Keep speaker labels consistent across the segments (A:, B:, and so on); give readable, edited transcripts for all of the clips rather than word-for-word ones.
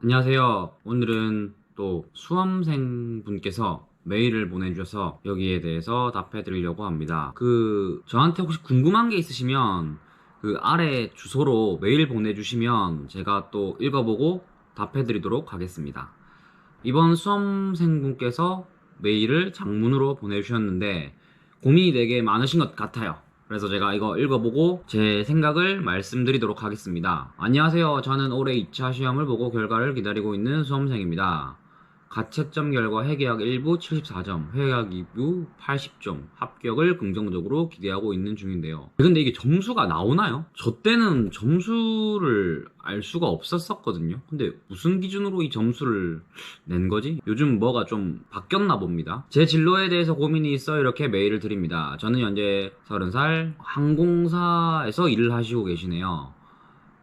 A: 안녕하세요. 오늘은 또 수험생분께서 메일을 보내주셔서 여기에 대해서 답해 드리려고 합니다. 저한테 혹시 궁금한 게 있으시면 그 아래 주소로 메일 보내주시면 제가 또 읽어보고 답해 드리도록 하겠습니다. 이번 수험생분께서 메일을 장문으로 보내주셨는데 고민이 되게 많으신 것 같아요. 그래서 제가 이거 읽어보고 제 생각을 말씀드리도록 하겠습니다. 안녕하세요. 저는 올해 2차 시험을 보고 결과를 기다리고 있는 수험생입니다. 가채점 결과 회계학 1부 74점, 회계학 2부 80점, 합격을 긍정적으로 기대하고 있는 중인데요. 근데 이게 점수가 나오나요? 저 때는 점수를 알 수가 없었거든요. 근데 무슨 기준으로 이 점수를 낸 거지? 요즘 뭐가 좀 바뀌었나 봅니다. 제 진로에 대해서 고민이 있어 이렇게 메일을 드립니다. 저는 현재 30살 항공사에서 일을 하시고 계시네요.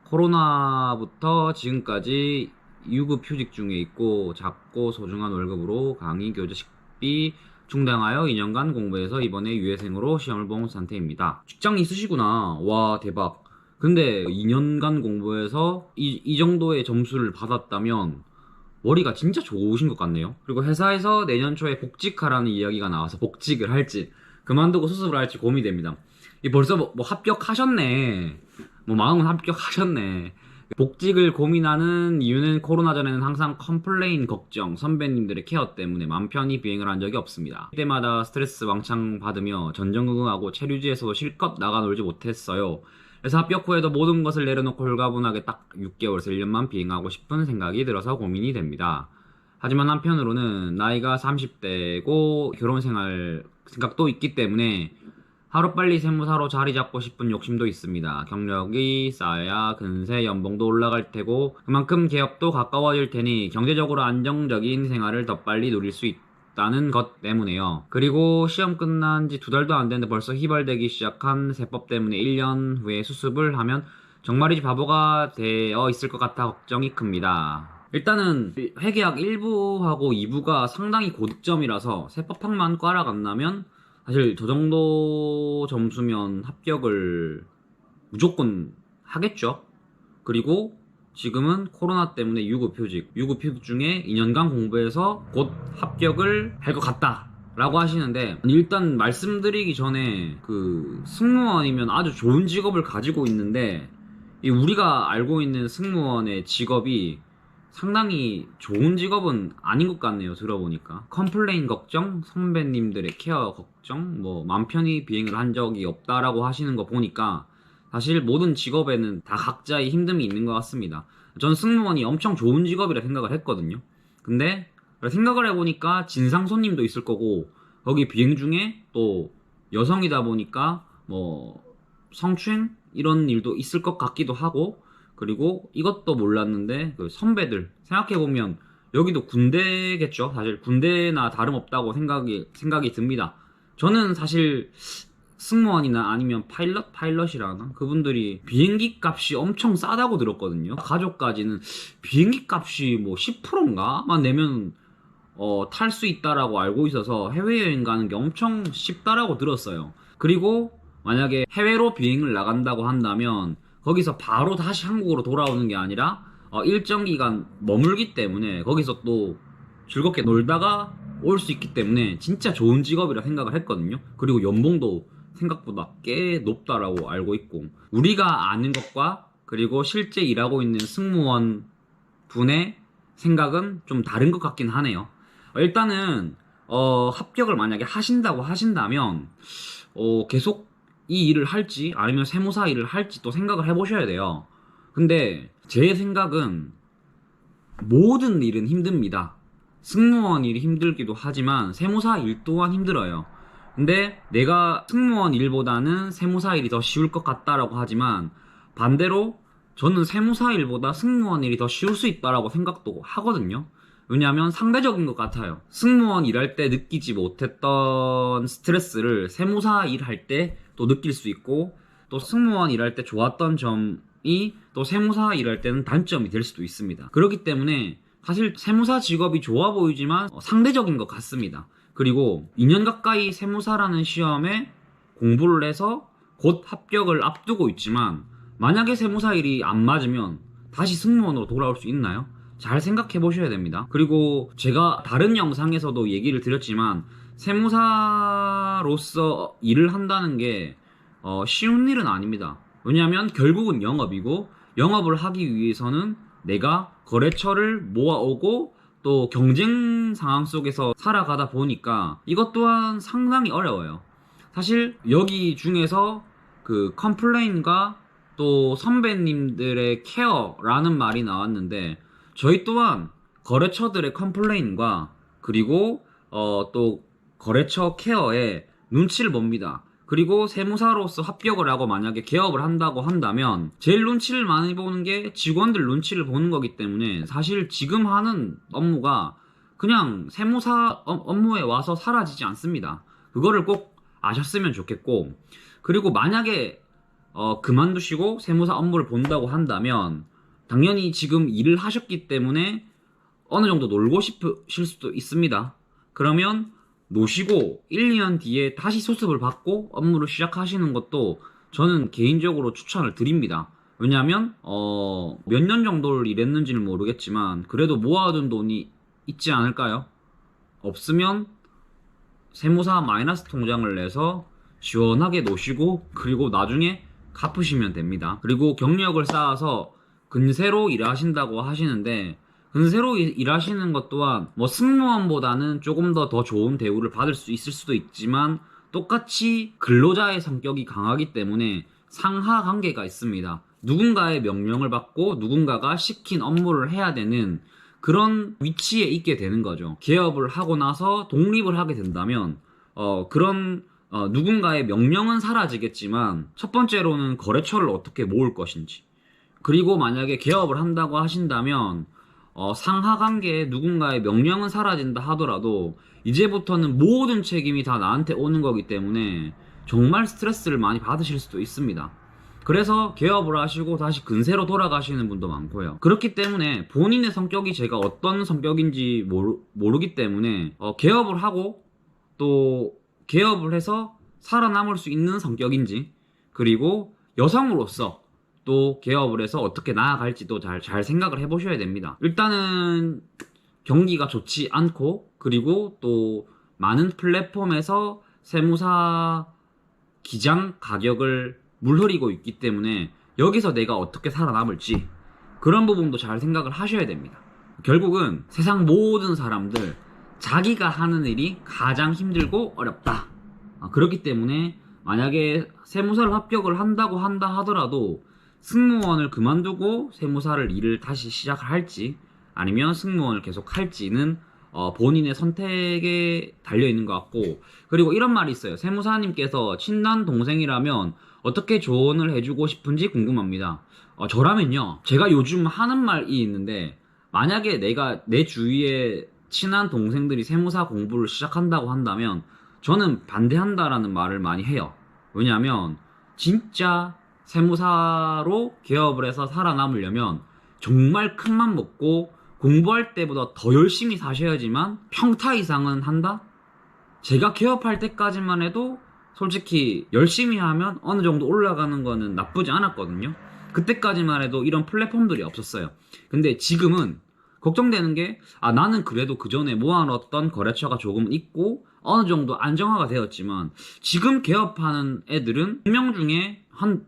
A: 코로나부터 지금까지 유급 휴직 중에 있고 작고 소중한 월급으로 강의 교재 식비 충당하여 2년간 공부해서 이번에 유예생으로 시험을 본 상태입니다. 직장이 있으시구나. 와, 대박. 근데 2년간 공부해서 이 정도의 점수를 받았다면 머리가 진짜 좋으신 것 같네요. 그리고 회사에서 내년 초에 복직하라는 이야기가 나와서 복직을 할지 그만두고 수습을 할지 고민이 됩니다. 이 벌써 뭐 합격하셨네. 뭐 마음은 합격하셨네. 복직을 고민하는 이유는 코로나 전에는 항상 컴플레인 걱정, 선배님들의 케어 때문에 맘 편히 비행을 한 적이 없습니다. 그때마다 스트레스 왕창 받으며 전전긍긍하고 체류지에서도 실컷 나가 놀지 못했어요. 그래서 합격 후에도 모든 것을 내려놓고 홀가분하게 딱 6개월에서 1년만 비행하고 싶은 생각이 들어서 고민이 됩니다. 하지만 한편으로는 나이가 30대고 결혼 생각도 있기 때문에 하루빨리 세무사로 자리 잡고 싶은 욕심도 있습니다. 경력이 쌓여야 근세 연봉도 올라갈 테고 그만큼 개업도 가까워질 테니 경제적으로 안정적인 생활을 더 빨리 누릴 수 있다는 것 때문에요. 그리고 시험 끝난 지 2달도 안 됐는데 벌써 휘발되기 시작한 세법 때문에 1년 후에 수습을 하면 정말이지 바보가 되어 있을 것 같아 걱정이 큽니다. 일단은 회계학 1부하고 2부가 상당히 고득점이라서 세법학만 꽈라 간다면 사실 저 정도 점수면 합격을 무조건 하겠죠. 그리고 지금은 코로나 때문에 유급휴직 중에 2년간 공부해서 곧 합격을 할 것 같다 라고 하시는데, 일단 말씀드리기 전에 승무원이면 아주 좋은 직업을 가지고 있는데 이 우리가 알고 있는 승무원의 직업이 상당히 좋은 직업은 아닌 것 같네요. 들어보니까 컴플레인 걱정, 선배님들의 케어 걱정, 뭐 맘 편히 비행을 한 적이 없다라고 하시는 거 보니까 사실 모든 직업에는 다 각자의 힘듦이 있는 것 같습니다. 전 승무원이 엄청 좋은 직업이라 생각을 했거든요. 근데 생각을 해보니까 진상 손님도 있을 거고 거기 비행 중에 또 여성이다 보니까 뭐 성추행 이런 일도 있을 것 같기도 하고, 그리고 이것도 몰랐는데 선배들 생각해보면 여기도 군대겠죠. 사실 군대나 다름없다고 생각이 듭니다. 저는 사실 승무원이나 아니면 파일럿이라나 그분들이 비행기 값이 엄청 싸다고 들었거든요. 가족까지는 비행기 값이 뭐 10%인가만 내면 탈 수 있다라고 알고 있어서 해외여행 가는 게 엄청 쉽다라고 들었어요. 그리고 만약에 해외로 비행을 나간다고 한다면 거기서 바로 다시 한국으로 돌아오는 게 아니라 일정 기간 머물기 때문에 거기서 또 즐겁게 놀다가 올 수 있기 때문에 진짜 좋은 직업이라 생각을 했거든요. 그리고 연봉도 생각보다 꽤 높다라고 알고 있고, 우리가 아는 것과 그리고 실제 일하고 있는 승무원 분의 생각은 좀 다른 것 같긴 하네요. 일단은 합격을 만약에 하신다고 하신다면 계속 이 일을 할지 아니면 세무사 일을 할지 또 생각을 해보셔야 돼요. 근데 제 생각은 모든 일은 힘듭니다. 승무원 일이 힘들기도 하지만 세무사 일 또한 힘들어요. 근데 내가 승무원 일보다는 세무사 일이 더 쉬울 것 같다라고 하지만 반대로 저는 세무사 일보다 승무원 일이 더 쉬울 수 있다라고 생각도 하거든요. 왜냐하면 상대적인 것 같아요. 승무원 일할 때 느끼지 못했던 스트레스를 세무사 일할 때 또 느낄 수 있고, 또 승무원 일할 때 좋았던 점이 또 세무사 일할 때는 단점이 될 수도 있습니다. 그렇기 때문에 사실 세무사 직업이 좋아 보이지만 상대적인 것 같습니다. 그리고 2년 가까이 세무사라는 시험에 공부를 해서 곧 합격을 앞두고 있지만 만약에 세무사 일이 안 맞으면 다시 승무원으로 돌아올 수 있나요? 잘 생각해 보셔야 됩니다. 그리고 제가 다른 영상에서도 얘기를 드렸지만 세무사로서 일을 한다는 게 쉬운 일은 아닙니다. 왜냐하면 결국은 영업이고 영업을 하기 위해서는 내가 거래처를 모아오고 또 경쟁 상황 속에서 살아가다 보니까 이것 또한 상당히 어려워요. 사실 여기 중에서 그 컴플레인과 또 선배님들의 케어라는 말이 나왔는데 저희 또한 거래처들의 컴플레인과 그리고 또 거래처 케어에 눈치를 봅니다. 그리고 세무사로서 합격을 하고 만약에 개업을 한다고 한다면 제일 눈치를 많이 보는 게 직원들 눈치를 보는 거기 때문에 사실 지금 하는 업무가 그냥 세무사 업무에 와서 사라지지 않습니다. 그거를 꼭 아셨으면 좋겠고, 그리고 만약에 그만두시고 세무사 업무를 본다고 한다면 당연히 지금 일을 하셨기 때문에 어느 정도 놀고 싶으실 수도 있습니다. 그러면 노시고 1, 2년 뒤에 다시 수습을 받고 업무를 시작하시는 것도 저는 개인적으로 추천을 드립니다. 왜냐하면 몇 년 정도를 일했는지는 모르겠지만 그래도 모아둔 돈이 있지 않을까요? 없으면 세무사 마이너스 통장을 내서 시원하게 노시고 그리고 나중에 갚으시면 됩니다. 그리고 경력을 쌓아서 근세로 일하신다고 하시는데 근세로 일하시는 것 또한 뭐 승무원보다는 조금 더 좋은 대우를 받을 수 있을 수도 있지만 똑같이 근로자의 성격이 강하기 때문에 상하 관계가 있습니다. 누군가의 명령을 받고 누군가가 시킨 업무를 해야 되는 그런 위치에 있게 되는 거죠. 개업을 하고 나서 독립을 하게 된다면 그런 누군가의 명령은 사라지겠지만 첫 번째로는 거래처를 어떻게 모을 것인지, 그리고 만약에 개업을 한다고 하신다면 상하 관계에 누군가의 명령은 사라진다 하더라도 이제부터는 모든 책임이 다 나한테 오는 거기 때문에 정말 스트레스를 많이 받으실 수도 있습니다. 그래서 개업을 하시고 다시 근세로 돌아가시는 분도 많고요. 그렇기 때문에 본인의 성격이 제가 어떤 성격인지 모르기 때문에 개업을 하고 또 개업을 해서 살아남을 수 있는 성격인지, 그리고 여성으로서 또 개업을 해서 어떻게 나아갈지도 잘 생각을 해보셔야 됩니다. 일단은 경기가 좋지 않고 그리고 또 많은 플랫폼에서 세무사 기장 가격을 물흐리고 있기 때문에 여기서 내가 어떻게 살아남을지 그런 부분도 잘 생각을 하셔야 됩니다. 결국은 세상 모든 사람들 자기가 하는 일이 가장 힘들고 어렵다. 그렇기 때문에 만약에 세무사를 합격을 한다고 하더라도 승무원을 그만두고 세무사를 일을 다시 시작할지 아니면 승무원을 계속 할지는 본인의 선택에 달려있는 것 같고, 그리고 이런 말이 있어요. 세무사님께서 친한 동생이라면 어떻게 조언을 해주고 싶은지 궁금합니다. 저라면요, 제가 요즘 하는 말이 있는데 만약에 내가 내 주위에 친한 동생들이 세무사 공부를 시작한다고 한다면 저는 반대한다라는 말을 많이 해요. 왜냐하면 진짜 세무사로 개업을 해서 살아남으려면 정말 큰맘 먹고 공부할 때보다 더 열심히 사셔야지만 평타 이상은 한다? 제가 개업할 때까지만 해도 솔직히 열심히 하면 어느 정도 올라가는 거는 나쁘지 않았거든요. 그때까지만 해도 이런 플랫폼들이 없었어요. 근데 지금은 걱정되는 게 나는 그래도 그 전에 모아놨던 거래처가 조금 있고 어느 정도 안정화가 되었지만 지금 개업하는 애들은 100명 중에 한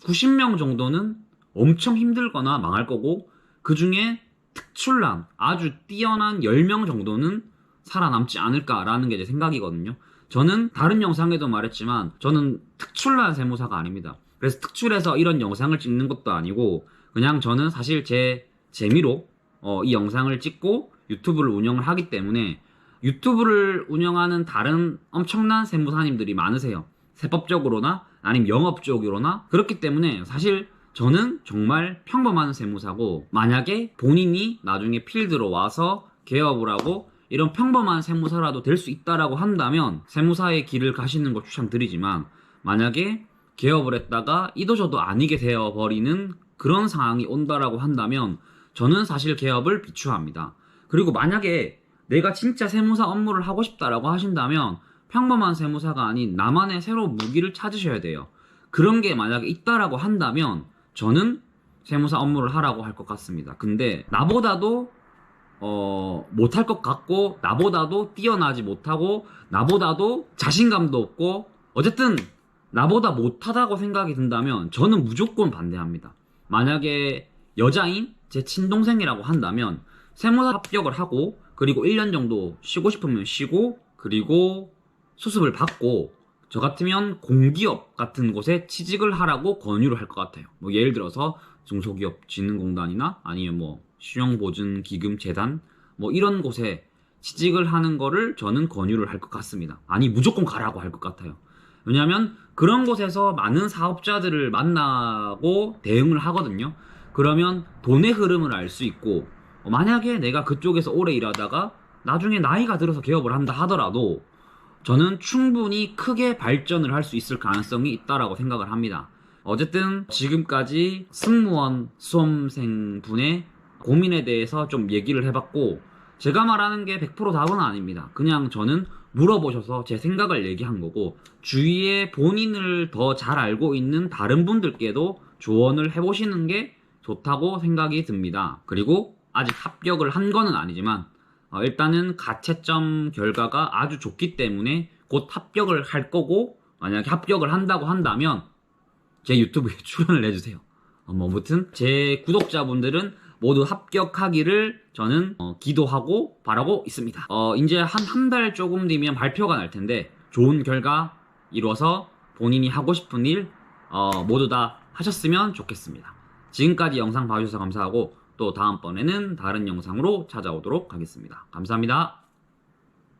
A: 90명 정도는 엄청 힘들거나 망할 거고 그 중에 특출난 아주 뛰어난 10명 정도는 살아남지 않을까라는 게 제 생각이거든요. 저는 다른 영상에도 말했지만 저는 특출난 세무사가 아닙니다. 그래서 특출해서 이런 영상을 찍는 것도 아니고 그냥 저는 사실 제 재미로 이 영상을 찍고 유튜브를 운영을 하기 때문에 유튜브를 운영하는 다른 엄청난 세무사님들이 많으세요. 세법적으로나 아니면 영업적으로나. 그렇기 때문에 사실 저는 정말 평범한 세무사고 만약에 본인이 나중에 필드로 와서 개업을 하고 이런 평범한 세무사라도 될 수 있다라고 한다면 세무사의 길을 가시는 거 추천드리지만 만약에 개업을 했다가 이도저도 아니게 되어버리는 그런 상황이 온다라고 한다면 저는 사실 개업을 비추합니다. 그리고 만약에 내가 진짜 세무사 업무를 하고 싶다라고 하신다면 평범한 세무사가 아닌 나만의 새로운 무기를 찾으셔야 돼요. 그런 게 만약에 있다라고 한다면 저는 세무사 업무를 하라고 할 것 같습니다. 근데 나보다도 못할 것 같고, 나보다도 뛰어나지 못하고, 나보다도 자신감도 없고, 어쨌든 나보다 못하다고 생각이 든다면 저는 무조건 반대합니다. 만약에 여자인 제 친동생이라고 한다면 세무사 합격을 하고, 그리고 1년 정도 쉬고 싶으면 쉬고, 그리고 수습을 받고, 저 같으면 공기업 같은 곳에 취직을 하라고 권유를 할 것 같아요. 뭐 예를 들어서 중소기업 진흥공단이나 아니면 뭐 신용보증기금재단 뭐 이런 곳에 취직을 하는 거를 저는 권유를 할 것 같습니다. 아니, 무조건 가라고 할 것 같아요. 왜냐하면 그런 곳에서 많은 사업자들을 만나고 대응을 하거든요. 그러면 돈의 흐름을 알 수 있고, 만약에 내가 그쪽에서 오래 일하다가 나중에 나이가 들어서 개업을 한다 하더라도 저는 충분히 크게 발전을 할 수 있을 가능성이 있다라고 생각을 합니다. 어쨌든 지금까지 승무원 수험생분의 고민에 대해서 좀 얘기를 해봤고, 제가 말하는 게 100% 답은 아닙니다. 그냥 저는 물어보셔서 제 생각을 얘기한 거고, 주위에 본인을 더 잘 알고 있는 다른 분들께도 조언을 해보시는 게 좋다고 생각이 듭니다. 그리고 아직 합격을 한 거는 아니지만 일단은 가채점 결과가 아주 좋기 때문에 곧 합격을 할 거고, 만약에 합격을 한다고 한다면 제 유튜브에 출연을 해주세요. 뭐 아무튼 제 구독자분들은 모두 합격하기를 저는 기도하고 바라고 있습니다. 이제 한 달 조금 뒤면 발표가 날 텐데 좋은 결과 이뤄서 본인이 하고 싶은 일 모두 다 하셨으면 좋겠습니다. 지금까지 영상 봐주셔서 감사하고, 또 다음번에는 다른 영상으로 찾아오도록 하겠습니다. 감사합니다.